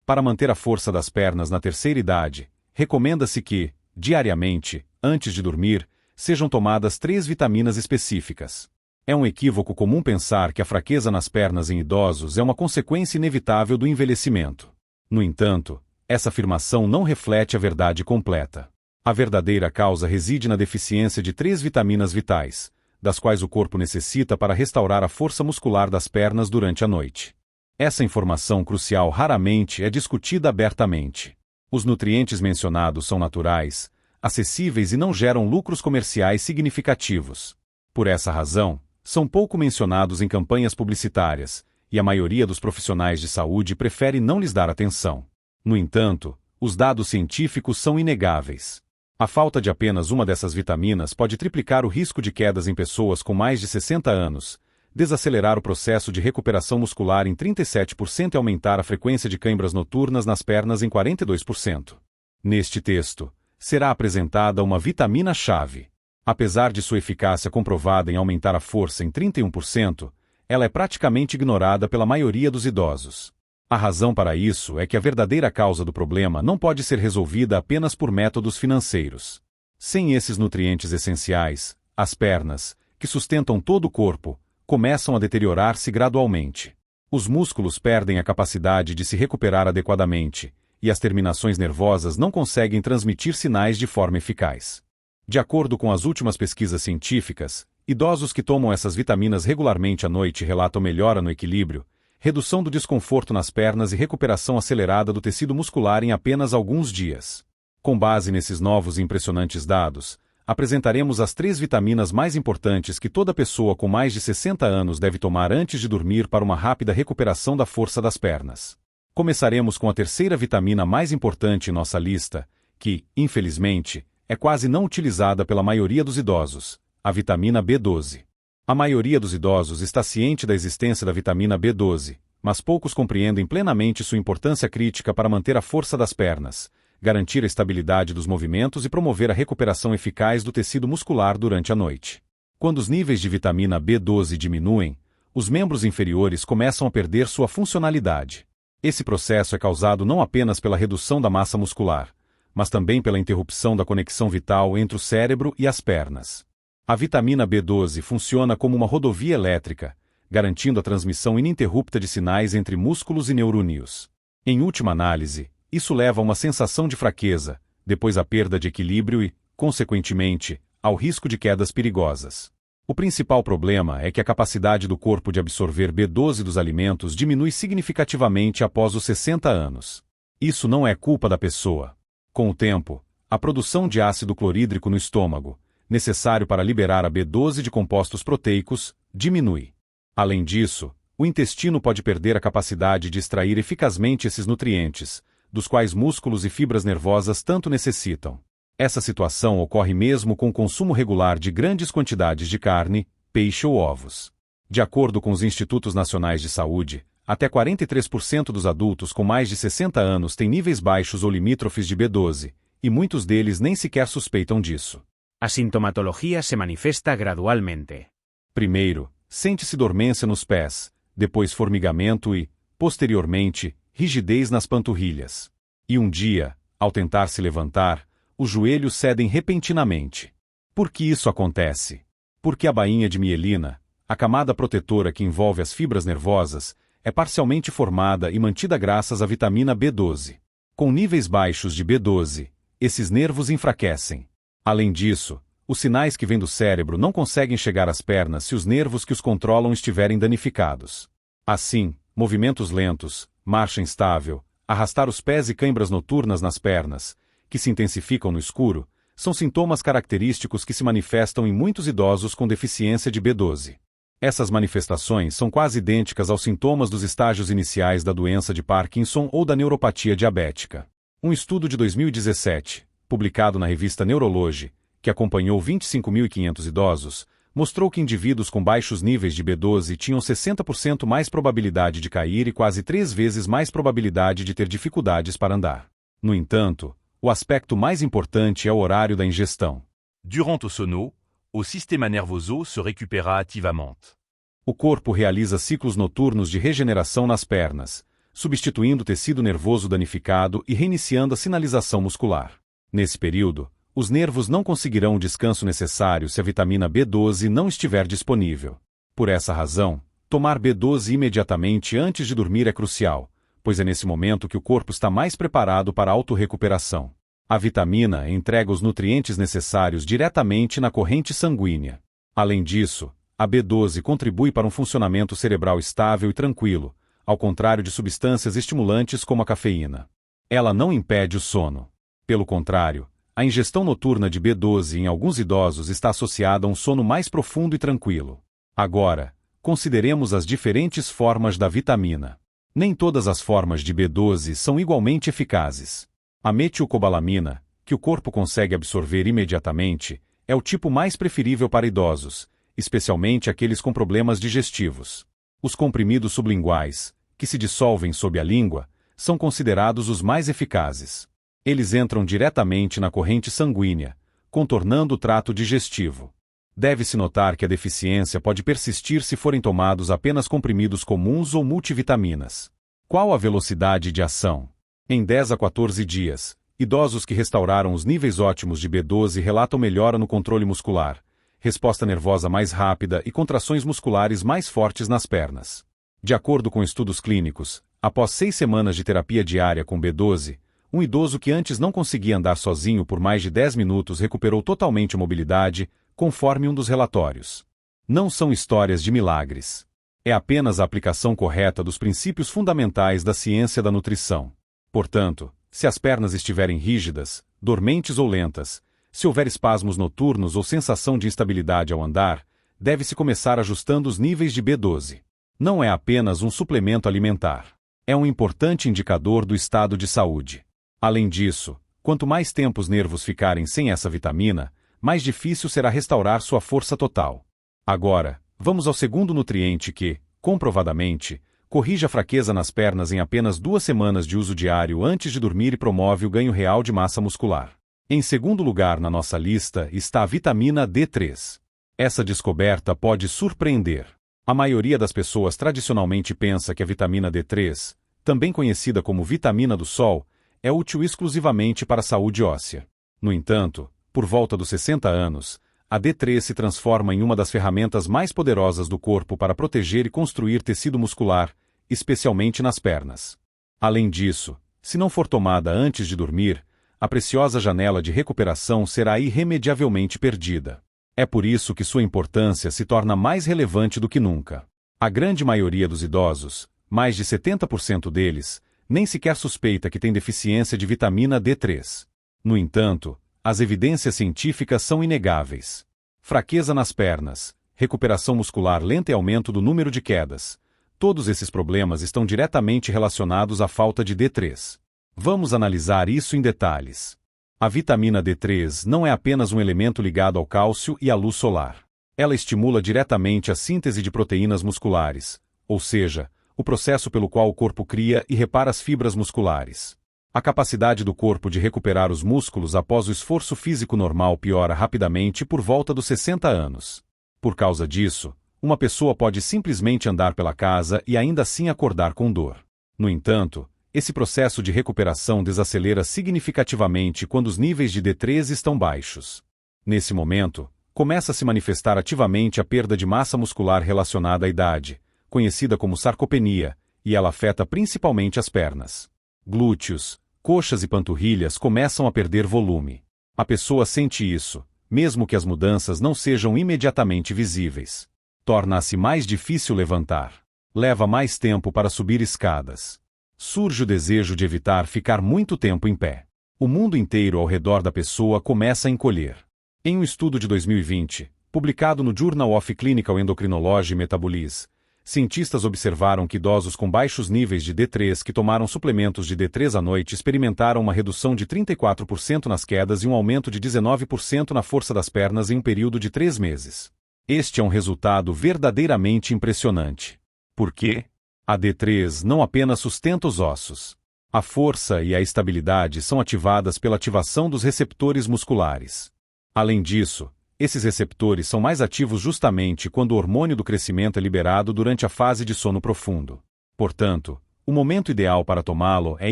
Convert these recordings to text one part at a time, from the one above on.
Para manter a força das pernas na terceira idade, recomenda-se que, diariamente, antes de dormir, sejam tomadas 3 vitaminas específicas. É um equívoco comum pensar que a fraqueza nas pernas em idosos é uma consequência inevitável do envelhecimento. No entanto, essa afirmação não reflete a verdade completa. A verdadeira causa reside na deficiência de 3 vitaminas vitais, das quais o corpo necessita para restaurar a força muscular das pernas durante a noite. Essa informação crucial raramente é discutida abertamente. Os nutrientes mencionados são naturais, acessíveis e não geram lucros comerciais significativos. Por essa razão, são pouco mencionados em campanhas publicitárias, e a maioria dos profissionais de saúde prefere não lhes dar atenção. No entanto, os dados científicos são inegáveis. A falta de apenas uma dessas vitaminas pode triplicar o risco de quedas em pessoas com mais de 60 anos, desacelerar o processo de recuperação muscular em 37% e aumentar a frequência de câimbras noturnas nas pernas em 42%. Neste texto, será apresentada uma vitamina-chave. Apesar de sua eficácia comprovada em aumentar a força em 31%, ela é praticamente ignorada pela maioria dos idosos. A razão para isso é que a verdadeira causa do problema não pode ser resolvida apenas por métodos financeiros. Sem esses nutrientes essenciais, as pernas, que sustentam todo o corpo, começam a deteriorar-se gradualmente. Os músculos perdem a capacidade de se recuperar adequadamente, e as terminações nervosas não conseguem transmitir sinais de forma eficaz. De acordo com as últimas pesquisas científicas, idosos que tomam essas vitaminas regularmente à noite relatam melhora no equilíbrio, redução do desconforto nas pernas e recuperação acelerada do tecido muscular em apenas alguns dias. Com base nesses novos e impressionantes dados, apresentaremos as 3 vitaminas mais importantes que toda pessoa com mais de 60 anos deve tomar antes de dormir para uma rápida recuperação da força das pernas. Começaremos com a terceira vitamina mais importante em nossa lista, que, infelizmente, é quase não utilizada pela maioria dos idosos, a vitamina B12. A maioria dos idosos está ciente da existência da vitamina B12, mas poucos compreendem plenamente sua importância crítica para manter a força das pernas, garantir a estabilidade dos movimentos e promover a recuperação eficaz do tecido muscular durante a noite. Quando os níveis de vitamina B12 diminuem, os membros inferiores começam a perder sua funcionalidade. Esse processo é causado não apenas pela redução da massa muscular, mas também pela interrupção da conexão vital entre o cérebro e as pernas. A vitamina B12 funciona como uma rodovia elétrica, garantindo a transmissão ininterrupta de sinais entre músculos e neurônios. Em última análise, isso leva a uma sensação de fraqueza, depois à perda de equilíbrio e, consequentemente, ao risco de quedas perigosas. O principal problema é que a capacidade do corpo de absorver B12 dos alimentos diminui significativamente após os 60 anos. Isso não é culpa da pessoa. Com o tempo, a produção de ácido clorídrico no estômago, necessário para liberar a B12 de compostos proteicos, diminui. Além disso, o intestino pode perder a capacidade de extrair eficazmente esses nutrientes, dos quais músculos e fibras nervosas tanto necessitam. Essa situação ocorre mesmo com o consumo regular de grandes quantidades de carne, peixe ou ovos. De acordo com os Institutos Nacionais de Saúde, até 43% dos adultos com mais de 60 anos têm níveis baixos ou limítrofes de B12, e muitos deles nem sequer suspeitam disso. A sintomatologia se manifesta gradualmente. Primeiro, sente-se dormência nos pés, depois formigamento e, posteriormente, rigidez nas panturrilhas. E um dia, ao tentar se levantar, os joelhos cedem repentinamente. Por que isso acontece? Porque a bainha de mielina, a camada protetora que envolve as fibras nervosas, é parcialmente formada e mantida graças à vitamina B12. Com níveis baixos de B12, esses nervos enfraquecem. Além disso, os sinais que vêm do cérebro não conseguem chegar às pernas se os nervos que os controlam estiverem danificados. Assim, movimentos lentos, marcha instável, arrastar os pés e câimbras noturnas nas pernas, que se intensificam no escuro, são sintomas característicos que se manifestam em muitos idosos com deficiência de B12. Essas manifestações são quase idênticas aos sintomas dos estágios iniciais da doença de Parkinson ou da neuropatia diabética. Um estudo de 2017, publicado na revista Neurology, que acompanhou 25.500 idosos, mostrou que indivíduos com baixos níveis de B12 tinham 60% mais probabilidade de cair e quase 3 vezes mais probabilidade de ter dificuldades para andar. No entanto, o aspecto mais importante é o horário da ingestão. Durant o sono, o sistema nervoso se recupera ativamente. O corpo realiza ciclos noturnos de regeneração nas pernas, substituindo o tecido nervoso danificado e reiniciando a sinalização muscular. Nesse período, os nervos não conseguirão o descanso necessário se a vitamina B12 não estiver disponível. Por essa razão, tomar B12 imediatamente antes de dormir é crucial, pois é nesse momento que o corpo está mais preparado para a autorrecuperação. A vitamina entrega os nutrientes necessários diretamente na corrente sanguínea. Além disso, a B12 contribui para um funcionamento cerebral estável e tranquilo, ao contrário de substâncias estimulantes como a cafeína. Ela não impede o sono. Pelo contrário, a ingestão noturna de B12 em alguns idosos está associada a um sono mais profundo e tranquilo. Agora, consideremos as diferentes formas da vitamina. Nem todas as formas de B12 são igualmente eficazes. A metilcobalamina, que o corpo consegue absorver imediatamente, é o tipo mais preferível para idosos, especialmente aqueles com problemas digestivos. Os comprimidos sublinguais, que se dissolvem sob a língua, são considerados os mais eficazes. Eles entram diretamente na corrente sanguínea, contornando o trato digestivo. Deve-se notar que a deficiência pode persistir se forem tomados apenas comprimidos comuns ou multivitaminas. Qual a velocidade de ação? Em 10 a 14 dias, idosos que restauraram os níveis ótimos de B12 relatam melhora no controle muscular, resposta nervosa mais rápida e contrações musculares mais fortes nas pernas. De acordo com estudos clínicos, após 6 semanas de terapia diária com B12, um idoso que antes não conseguia andar sozinho por mais de 10 minutos recuperou totalmente a mobilidade, conforme um dos relatórios. Não são histórias de milagres. É apenas a aplicação correta dos princípios fundamentais da ciência da nutrição. Portanto, se as pernas estiverem rígidas, dormentes ou lentas, se houver espasmos noturnos ou sensação de instabilidade ao andar, deve-se começar ajustando os níveis de B12. Não é apenas um suplemento alimentar. É um importante indicador do estado de saúde. Além disso, quanto mais tempo os nervos ficarem sem essa vitamina, mais difícil será restaurar sua força total. Agora, vamos ao segundo nutriente que, comprovadamente, corrige a fraqueza nas pernas em apenas 2 semanas de uso diário antes de dormir e promove o ganho real de massa muscular. Em segundo lugar na nossa lista está a vitamina D3. Essa descoberta pode surpreender. A maioria das pessoas tradicionalmente pensa que a vitamina D3, também conhecida como vitamina do sol, é útil exclusivamente para a saúde óssea. No entanto, por volta dos 60 anos, a D3 se transforma em uma das ferramentas mais poderosas do corpo para proteger e construir tecido muscular, especialmente nas pernas. Além disso, se não for tomada antes de dormir, a preciosa janela de recuperação será irremediavelmente perdida. É por isso que sua importância se torna mais relevante do que nunca. A grande maioria dos idosos, mais de 70% deles, nem sequer suspeita que tem deficiência de vitamina D3. No entanto, as evidências científicas são inegáveis. Fraqueza nas pernas, recuperação muscular lenta e aumento do número de quedas. Todos esses problemas estão diretamente relacionados à falta de D3. Vamos analisar isso em detalhes. A vitamina D3 não é apenas um elemento ligado ao cálcio e à luz solar. Ela estimula diretamente a síntese de proteínas musculares, ou seja, o processo pelo qual o corpo cria e repara as fibras musculares. A capacidade do corpo de recuperar os músculos após o esforço físico normal piora rapidamente por volta dos 60 anos. Por causa disso, uma pessoa pode simplesmente andar pela casa e ainda assim acordar com dor. No entanto, esse processo de recuperação desacelera significativamente quando os níveis de D3 estão baixos. Nesse momento, começa a se manifestar ativamente a perda de massa muscular relacionada à idade, conhecida como sarcopenia, e ela afeta principalmente as pernas. Glúteos, coxas e panturrilhas começam a perder volume. A pessoa sente isso, mesmo que as mudanças não sejam imediatamente visíveis. Torna-se mais difícil levantar. Leva mais tempo para subir escadas. Surge o desejo de evitar ficar muito tempo em pé. O mundo inteiro ao redor da pessoa começa a encolher. Em um estudo de 2020, publicado no Journal of Clinical Endocrinology and Metabolism, cientistas observaram que idosos com baixos níveis de D3 que tomaram suplementos de D3 à noite experimentaram uma redução de 34% nas quedas e um aumento de 19% na força das pernas em um período de 3 meses. Este é um resultado verdadeiramente impressionante. Por quê? A D3 não apenas sustenta os ossos. A força e a estabilidade são ativadas pela ativação dos receptores musculares. Além disso, esses receptores são mais ativos justamente quando o hormônio do crescimento é liberado durante a fase de sono profundo. Portanto, O momento ideal para tomá-lo é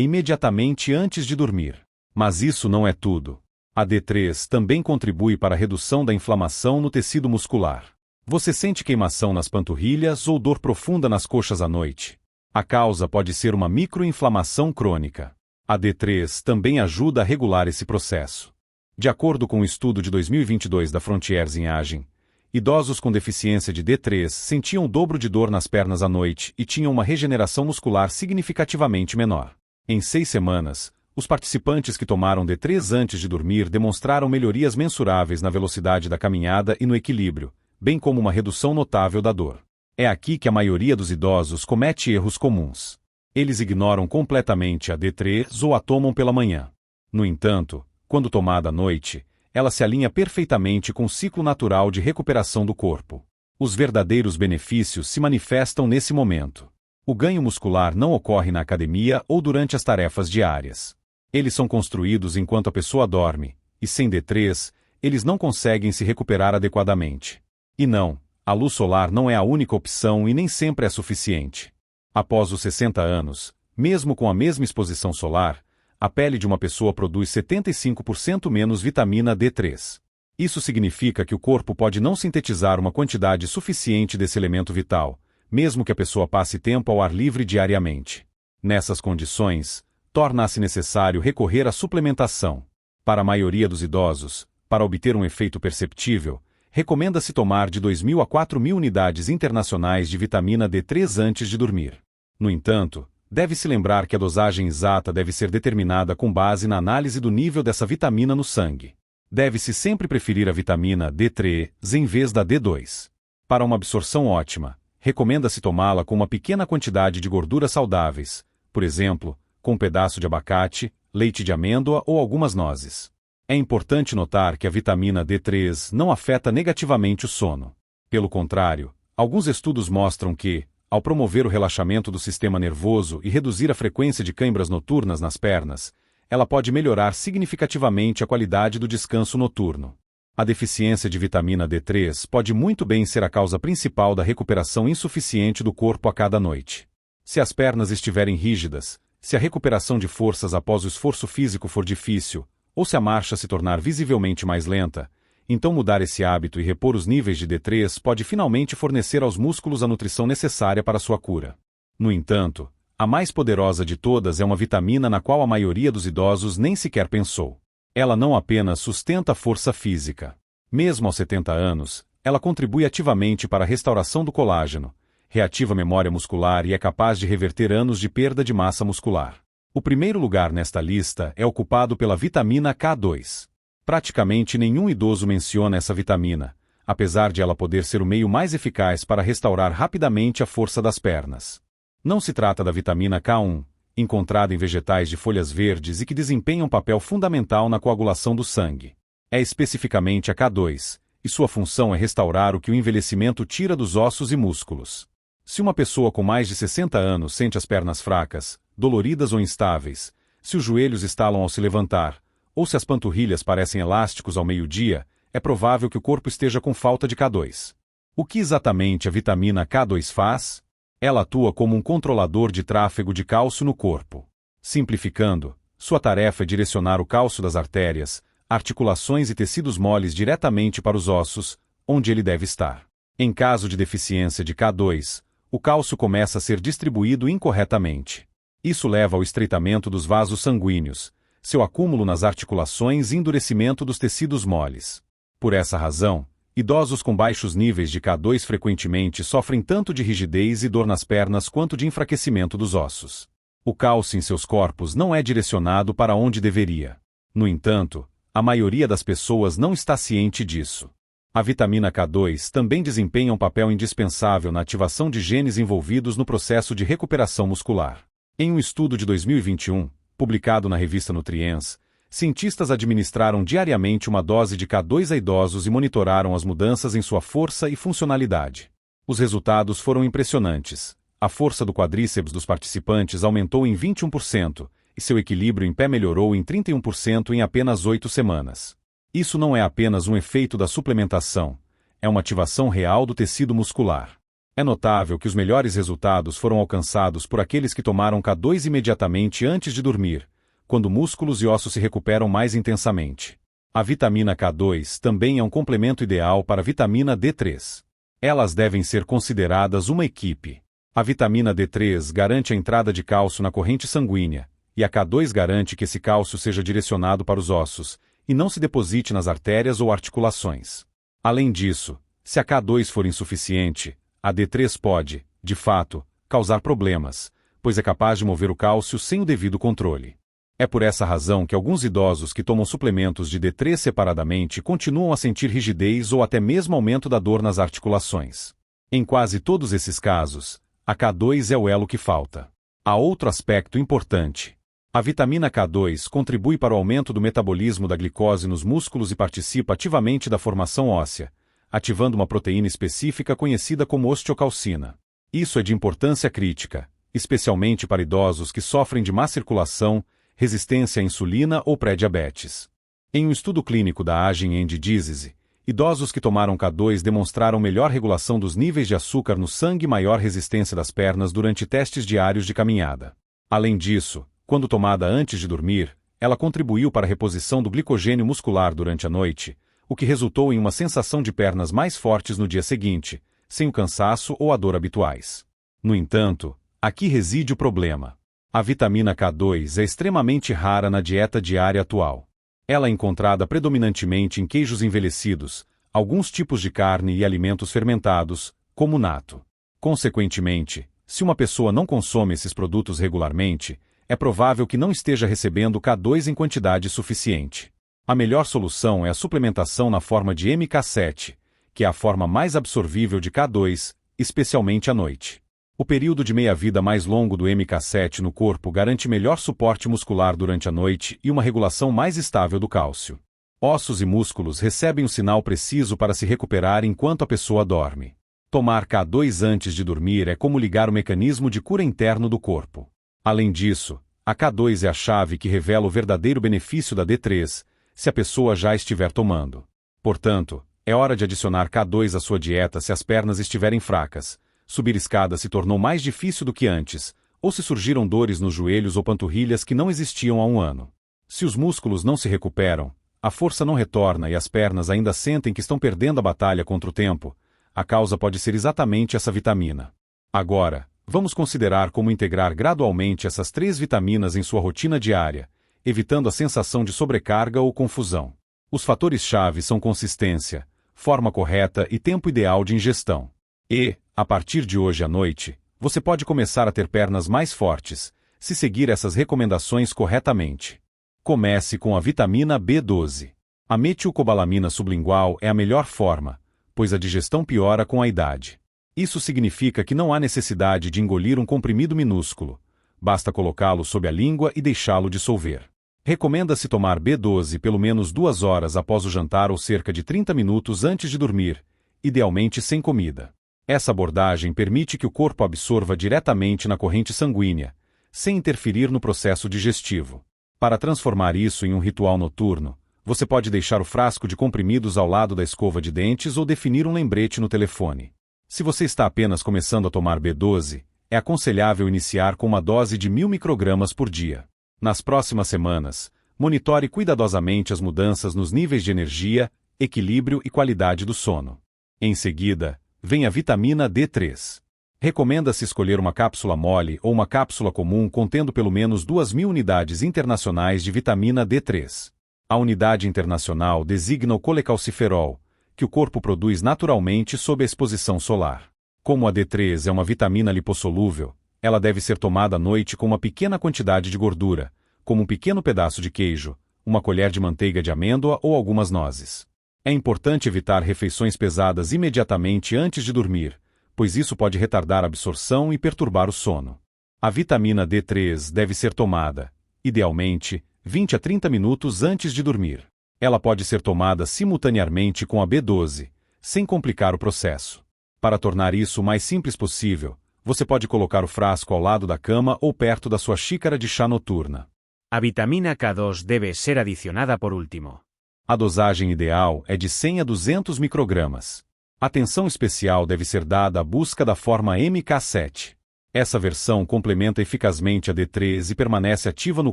imediatamente antes de dormir. Mas isso não é tudo. A D3 também contribui para a redução da inflamação no tecido muscular. Você sente queimação nas panturrilhas ou dor profunda nas coxas à noite? A causa pode ser uma microinflamação crônica. A D3 também ajuda a regular esse processo. De acordo com um estudo de 2022 da Frontiers in Aging, idosos com deficiência de D3 sentiam o dobro de dor nas pernas à noite e tinham uma regeneração muscular significativamente menor. Em 6 semanas, os participantes que tomaram D3 antes de dormir demonstraram melhorias mensuráveis na velocidade da caminhada e no equilíbrio, bem como uma redução notável da dor. É aqui que a maioria dos idosos comete erros comuns. Eles ignoram completamente a D3 ou a tomam pela manhã. No entanto, quando tomada à noite, ela se alinha perfeitamente com o ciclo natural de recuperação do corpo. Os verdadeiros benefícios se manifestam nesse momento. O ganho muscular não ocorre na academia ou durante as tarefas diárias. Eles são construídos enquanto a pessoa dorme, e sem D3, eles não conseguem se recuperar adequadamente. E não, a luz solar não é a única opção e nem sempre é suficiente. Após os 60 anos, mesmo com a mesma exposição solar, a pele de uma pessoa produz 75% menos vitamina D3. Isso significa que o corpo pode não sintetizar uma quantidade suficiente desse elemento vital, mesmo que a pessoa passe tempo ao ar livre diariamente. Nessas condições, torna-se necessário recorrer à suplementação. Para a maioria dos idosos, para obter um efeito perceptível, recomenda-se tomar de 2.000 a 4.000 unidades internacionais de vitamina D3 antes de dormir. No entanto, deve-se lembrar que a dosagem exata deve ser determinada com base na análise do nível dessa vitamina no sangue. Deve-se sempre preferir a vitamina D3 em vez da D2. Para uma absorção ótima, recomenda-se tomá-la com uma pequena quantidade de gorduras saudáveis, por exemplo, com um pedaço de abacate, leite de amêndoa ou algumas nozes. É importante notar que a vitamina D3 não afeta negativamente o sono. Pelo contrário, alguns estudos mostram que, ao promover o relaxamento do sistema nervoso e reduzir a frequência de câimbras noturnas nas pernas, ela pode melhorar significativamente a qualidade do descanso noturno. A deficiência de vitamina D3 pode muito bem ser a causa principal da recuperação insuficiente do corpo a cada noite. Se as pernas estiverem rígidas, se a recuperação de forças após o esforço físico for difícil, ou se a marcha se tornar visivelmente mais lenta, então mudar esse hábito e repor os níveis de D3 pode finalmente fornecer aos músculos a nutrição necessária para sua cura. No entanto, a mais poderosa de todas é uma vitamina na qual a maioria dos idosos nem sequer pensou. Ela não apenas sustenta a força física. Mesmo aos 70 anos, ela contribui ativamente para a restauração do colágeno, reativa a memória muscular e é capaz de reverter anos de perda de massa muscular. O primeiro lugar nesta lista é ocupado pela vitamina K2. Praticamente nenhum idoso menciona essa vitamina, apesar de ela poder ser o meio mais eficaz para restaurar rapidamente a força das pernas. Não se trata da vitamina K1, encontrada em vegetais de folhas verdes e que desempenha um papel fundamental na coagulação do sangue. É especificamente a K2, e sua função é restaurar o que o envelhecimento tira dos ossos e músculos. Se uma pessoa com mais de 60 anos sente as pernas fracas, doloridas ou instáveis, se os joelhos estalam ao se levantar, ou se as panturrilhas parecem elásticos ao meio-dia, é provável que o corpo esteja com falta de K2. O que exatamente a vitamina K2 faz? Ela atua como um controlador de tráfego de cálcio no corpo. Simplificando, sua tarefa é direcionar o cálcio das artérias, articulações e tecidos moles diretamente para os ossos, onde ele deve estar. Em caso de deficiência de K2, o cálcio começa a ser distribuído incorretamente. Isso leva ao estreitamento dos vasos sanguíneos, seu acúmulo nas articulações e endurecimento dos tecidos moles. Por essa razão, idosos com baixos níveis de K2 frequentemente sofrem tanto de rigidez e dor nas pernas quanto de enfraquecimento dos ossos. O cálcio em seus corpos não é direcionado para onde deveria. No entanto, a maioria das pessoas não está ciente disso. A vitamina K2 também desempenha um papel indispensável na ativação de genes envolvidos no processo de recuperação muscular. Em um estudo de 2021, publicado na revista Nutrients, cientistas administraram diariamente uma dose de K2 a idosos e monitoraram as mudanças em sua força e funcionalidade. Os resultados foram impressionantes. A força do quadríceps dos participantes aumentou em 21%, e seu equilíbrio em pé melhorou em 31% em apenas 8 semanas. Isso não é apenas um efeito da suplementação, é uma ativação real do tecido muscular. É notável que os melhores resultados foram alcançados por aqueles que tomaram K2 imediatamente antes de dormir, quando músculos e ossos se recuperam mais intensamente. A vitamina K2 também é um complemento ideal para a vitamina D3. Elas devem ser consideradas uma equipe. A vitamina D3 garante a entrada de cálcio na corrente sanguínea, e a K2 garante que esse cálcio seja direcionado para os ossos, e não se deposite nas artérias ou articulações. Além disso, se a K2 for insuficiente, a D3 pode, de fato, causar problemas, pois é capaz de mover o cálcio sem o devido controle. É por essa razão que alguns idosos que tomam suplementos de D3 separadamente continuam a sentir rigidez ou até mesmo aumento da dor nas articulações. Em quase todos esses casos, a K2 é o elo que falta. Há outro aspecto importante. A vitamina K2 contribui para o aumento do metabolismo da glicose nos músculos e participa ativamente da formação óssea, ativando uma proteína específica conhecida como osteocalcina. Isso é de importância crítica, especialmente para idosos que sofrem de má circulação, resistência à insulina ou pré-diabetes. Em um estudo clínico da Aging and Disease, idosos que tomaram K2 demonstraram melhor regulação dos níveis de açúcar no sangue e maior resistência das pernas durante testes diários de caminhada. Além disso, quando tomada antes de dormir, ela contribuiu para a reposição do glicogênio muscular durante a noite, o que resultou em uma sensação de pernas mais fortes no dia seguinte, sem o cansaço ou a dor habituais. No entanto, aqui reside o problema. A vitamina K2 é extremamente rara na dieta diária atual. Ela é encontrada predominantemente em queijos envelhecidos, alguns tipos de carne e alimentos fermentados, como o nato. Consequentemente, se uma pessoa não consome esses produtos regularmente, é provável que não esteja recebendo K2 em quantidade suficiente. A melhor solução é a suplementação na forma de MK7, que é a forma mais absorvível de K2, especialmente à noite. O período de meia-vida mais longo do MK7 no corpo garante melhor suporte muscular durante a noite e uma regulação mais estável do cálcio. Ossos e músculos recebem o sinal preciso para se recuperar enquanto a pessoa dorme. Tomar K2 antes de dormir é como ligar o mecanismo de cura interno do corpo. Além disso, a K2 é a chave que revela o verdadeiro benefício da D3, se a pessoa já estiver tomando. Portanto, é hora de adicionar K2 à sua dieta se as pernas estiverem fracas, subir escada se tornou mais difícil do que antes, ou se surgiram dores nos joelhos ou panturrilhas que não existiam há um ano. Se os músculos não se recuperam, a força não retorna e as pernas ainda sentem que estão perdendo a batalha contra o tempo, a causa pode ser exatamente essa vitamina. Agora, vamos considerar como integrar gradualmente essas 3 vitaminas em sua rotina diária, evitando a sensação de sobrecarga ou confusão. Os fatores-chave são consistência, forma correta e tempo ideal de ingestão. E, a partir de hoje à noite, você pode começar a ter pernas mais fortes, se seguir essas recomendações corretamente. Comece com a vitamina B12. A metilcobalamina sublingual é a melhor forma, pois a digestão piora com a idade. Isso significa que não há necessidade de engolir um comprimido minúsculo, basta colocá-lo sob a língua e deixá-lo dissolver. Recomenda-se tomar B12 pelo menos 2 horas após o jantar ou cerca de 30 minutos antes de dormir, idealmente sem comida. Essa abordagem permite que o corpo absorva diretamente na corrente sanguínea, sem interferir no processo digestivo. Para transformar isso em um ritual noturno, você pode deixar o frasco de comprimidos ao lado da escova de dentes ou definir um lembrete no telefone. Se você está apenas começando a tomar B12, é aconselhável iniciar com uma dose de 1000 microgramas por dia. Nas próximas semanas, monitore cuidadosamente as mudanças nos níveis de energia, equilíbrio e qualidade do sono. Em seguida, vem a vitamina D3. Recomenda-se escolher uma cápsula mole ou uma cápsula comum contendo pelo menos 2.000 unidades internacionais de vitamina D3. A unidade internacional designa o colecalciferol, que o corpo produz naturalmente sob a exposição solar. Como a D3 é uma vitamina lipossolúvel, ela deve ser tomada à noite com uma pequena quantidade de gordura, como um pequeno pedaço de queijo, uma colher de manteiga de amêndoa ou algumas nozes. É importante evitar refeições pesadas imediatamente antes de dormir, pois isso pode retardar a absorção e perturbar o sono. A vitamina D3 deve ser tomada, idealmente, 20 a 30 minutos antes de dormir. Ela pode ser tomada simultaneamente com a B12, sem complicar o processo. Para tornar isso o mais simples possível, você pode colocar o frasco ao lado da cama ou perto da sua xícara de chá noturna. A vitamina K2 debe ser adicionada por último. A dosagem ideal é de 100 a 200 microgramas. Atenção especial deve ser dada à busca da forma MK7. Essa versão complementa eficazmente a D3 e permanece ativa no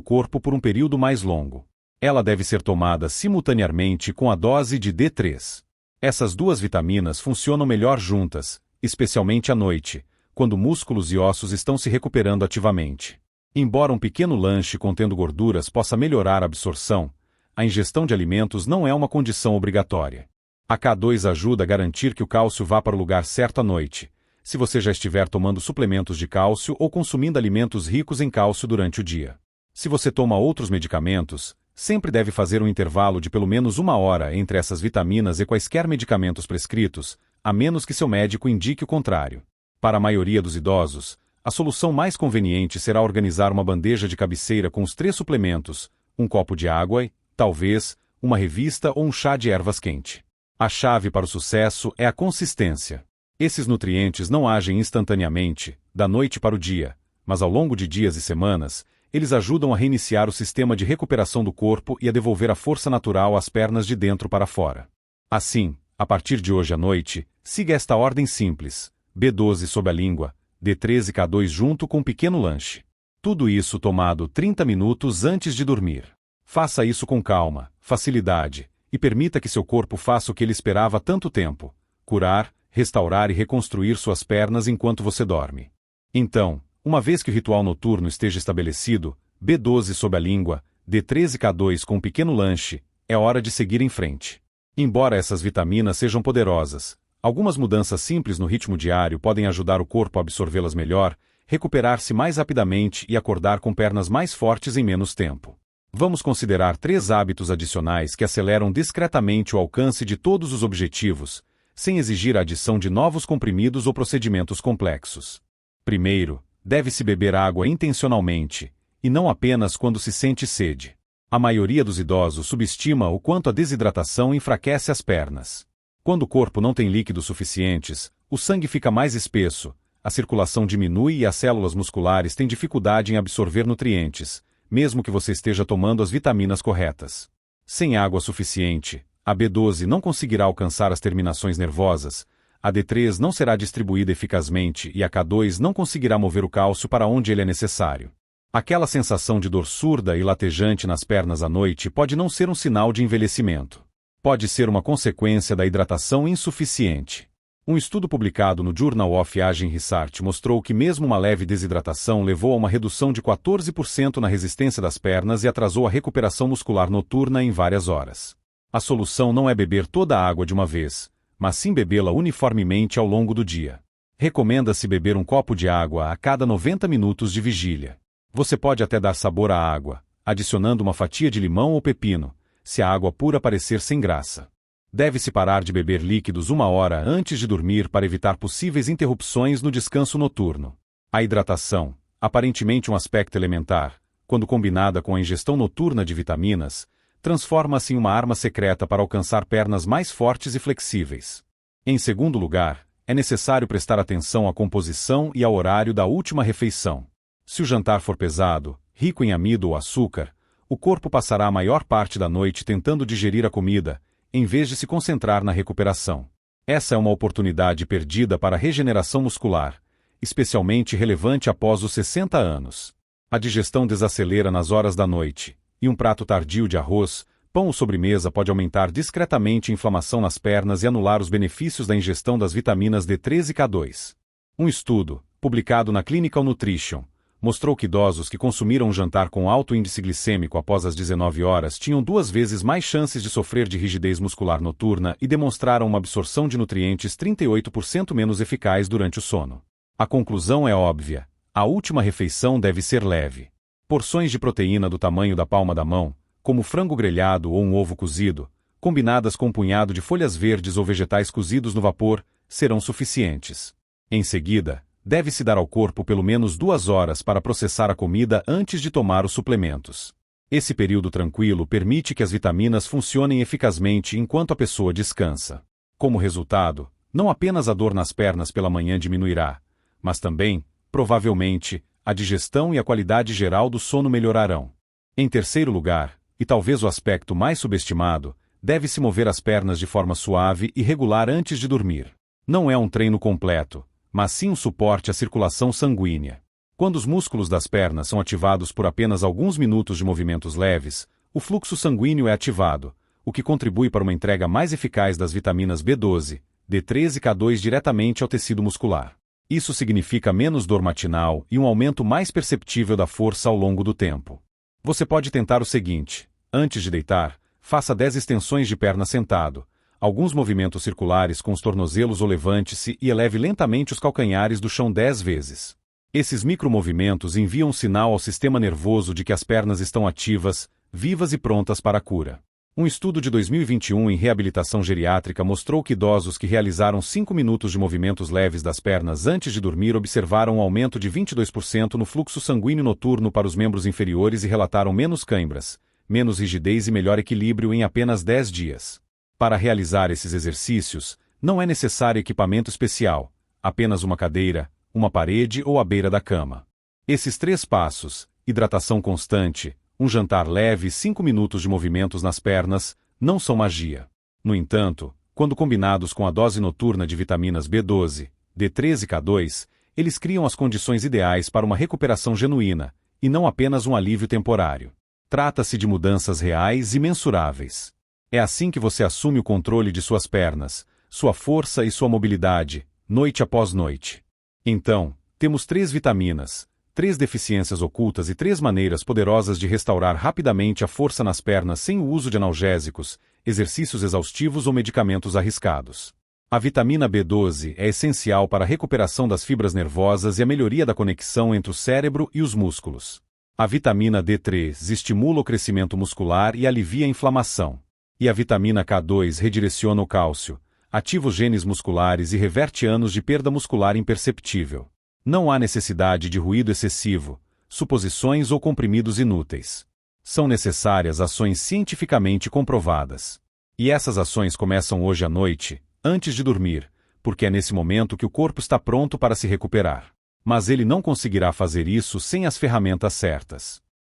corpo por um período mais longo. Ela deve ser tomada simultaneamente com a dose de D3. Essas duas vitaminas funcionam melhor juntas, especialmente à noite, quando músculos e ossos estão se recuperando ativamente. Embora um pequeno lanche contendo gorduras possa melhorar a absorção, a ingestão de alimentos não é uma condição obrigatória. A K2 ajuda a garantir que o cálcio vá para o lugar certo à noite, se você já estiver tomando suplementos de cálcio ou consumindo alimentos ricos em cálcio durante o dia. Se você toma outros medicamentos, sempre deve fazer um intervalo de pelo menos 1 hora entre essas vitaminas e quaisquer medicamentos prescritos, a menos que seu médico indique o contrário. Para a maioria dos idosos, a solução mais conveniente será organizar uma bandeja de cabeceira com os 3 suplementos, um copo de água e, talvez, uma revista ou um chá de ervas quente. A chave para o sucesso é a consistência. Esses nutrientes não agem instantaneamente, da noite para o dia, mas ao longo de dias e semanas, eles ajudam a reiniciar o sistema de recuperação do corpo e a devolver a força natural às pernas de dentro para fora. Assim, a partir de hoje à noite, siga esta ordem simples: B12 sob a língua, D3 e K2 junto com um pequeno lanche. Tudo isso tomado 30 minutos antes de dormir. Faça isso com calma, facilidade, e permita que seu corpo faça o que ele esperava há tanto tempo: curar, restaurar e reconstruir suas pernas enquanto você dorme. Então, uma vez que o ritual noturno esteja estabelecido, B12 sob a língua, D3 e K2 com um pequeno lanche, é hora de seguir em frente. Embora essas vitaminas sejam poderosas, algumas mudanças simples no ritmo diário podem ajudar o corpo a absorvê-las melhor, recuperar-se mais rapidamente e acordar com pernas mais fortes em menos tempo. Vamos considerar 3 hábitos adicionais que aceleram discretamente o alcance de todos os objetivos, sem exigir a adição de novos comprimidos ou procedimentos complexos. Primeiro, deve-se beber água intencionalmente, e não apenas quando se sente sede. A maioria dos idosos subestima o quanto a desidratação enfraquece as pernas. Quando o corpo não tem líquidos suficientes, o sangue fica mais espesso, a circulação diminui e as células musculares têm dificuldade em absorver nutrientes, mesmo que você esteja tomando as vitaminas corretas. Sem água suficiente, a B12 não conseguirá alcançar as terminações nervosas, a D3 não será distribuída eficazmente e a K2 não conseguirá mover o cálcio para onde ele é necessário. Aquela sensação de dor surda e latejante nas pernas à noite pode não ser um sinal de envelhecimento. Pode ser uma consequência da hidratação insuficiente. Um estudo publicado no Journal of Aging Research mostrou que mesmo uma leve desidratação levou a uma redução de 14% na resistência das pernas e atrasou a recuperação muscular noturna em várias horas. A solução não é beber toda a água de uma vez, mas sim bebê-la uniformemente ao longo do dia. Recomenda-se beber um copo de água a cada 90 minutos de vigília. Você pode até dar sabor à água, adicionando uma fatia de limão ou pepino, se a água pura parecer sem graça. Deve-se parar de beber líquidos 1 hora antes de dormir para evitar possíveis interrupções no descanso noturno. A hidratação, aparentemente um aspecto elementar, quando combinada com a ingestão noturna de vitaminas, transforma-se em uma arma secreta para alcançar pernas mais fortes e flexíveis. Em segundo lugar, é necessário prestar atenção à composição e ao horário da última refeição. Se o jantar for pesado, rico em amido ou açúcar, o corpo passará a maior parte da noite tentando digerir a comida, em vez de se concentrar na recuperação. Essa é uma oportunidade perdida para a regeneração muscular, especialmente relevante após os 60 anos. A digestão desacelera nas horas da noite, e um prato tardio de arroz, pão ou sobremesa pode aumentar discretamente a inflamação nas pernas e anular os benefícios da ingestão das vitaminas D3 e K2. Um estudo, publicado na Clinical Nutrition, mostrou que idosos que consumiram um jantar com alto índice glicêmico após as 19 horas tinham 2 vezes mais chances de sofrer de rigidez muscular noturna e demonstraram uma absorção de nutrientes 38% menos eficaz durante o sono. A conclusão é óbvia: a última refeição deve ser leve. Porções de proteína do tamanho da palma da mão, como frango grelhado ou um ovo cozido, combinadas com um punhado de folhas verdes ou vegetais cozidos no vapor, serão suficientes. Em seguida, deve-se dar ao corpo pelo menos 2 horas para processar a comida antes de tomar os suplementos. Esse período tranquilo permite que as vitaminas funcionem eficazmente enquanto a pessoa descansa. Como resultado, não apenas a dor nas pernas pela manhã diminuirá, mas também, provavelmente, a digestão e a qualidade geral do sono melhorarão. Em terceiro lugar, e talvez o aspecto mais subestimado, deve-se mover as pernas de forma suave e regular antes de dormir. Não é um treino completo, mas sim um suporte à circulação sanguínea. Quando os músculos das pernas são ativados por apenas alguns minutos de movimentos leves, o fluxo sanguíneo é ativado, o que contribui para uma entrega mais eficaz das vitaminas B12, D3 e K2 diretamente ao tecido muscular. Isso significa menos dor matinal e um aumento mais perceptível da força ao longo do tempo. Você pode tentar o seguinte: antes de deitar, faça 10 extensões de perna sentado, alguns movimentos circulares com os tornozelos ou levante-se e eleve lentamente os calcanhares do chão 10 vezes. Esses micromovimentos enviam um sinal ao sistema nervoso de que as pernas estão ativas, vivas e prontas para a cura. Um estudo de 2021 em reabilitação geriátrica mostrou que idosos que realizaram 5 minutos de movimentos leves das pernas antes de dormir observaram um aumento de 22% no fluxo sanguíneo noturno para os membros inferiores e relataram menos cãibras, menos rigidez e melhor equilíbrio em apenas 10 dias. Para realizar esses exercícios, não é necessário equipamento especial, apenas uma cadeira, uma parede ou a beira da cama. Esses 3 passos, hidratação constante, um jantar leve e 5 minutos de movimentos nas pernas, não são magia. No entanto, quando combinados com a dose noturna de vitaminas B12, D3 e K2, eles criam as condições ideais para uma recuperação genuína, e não apenas um alívio temporário. Trata-se de mudanças reais e mensuráveis. É assim que você assume o controle de suas pernas, sua força e sua mobilidade, noite após noite. Então, temos 3 vitaminas, 3 deficiências ocultas e 3 maneiras poderosas de restaurar rapidamente a força nas pernas sem o uso de analgésicos, exercícios exaustivos ou medicamentos arriscados. A vitamina B12 é essencial para a recuperação das fibras nervosas e a melhoria da conexão entre o cérebro e os músculos. A vitamina D3 estimula o crescimento muscular e alivia a inflamação. E a vitamina K2 redireciona o cálcio, ativa os genes musculares e reverte anos de perda muscular imperceptível. Não há necessidade de ruído excessivo, suposições ou comprimidos inúteis. São necessárias ações cientificamente comprovadas. E essas ações começam hoje à noite, antes de dormir, porque é nesse momento que o corpo está pronto para se recuperar. Mas ele não conseguirá fazer isso sem as ferramentas certas.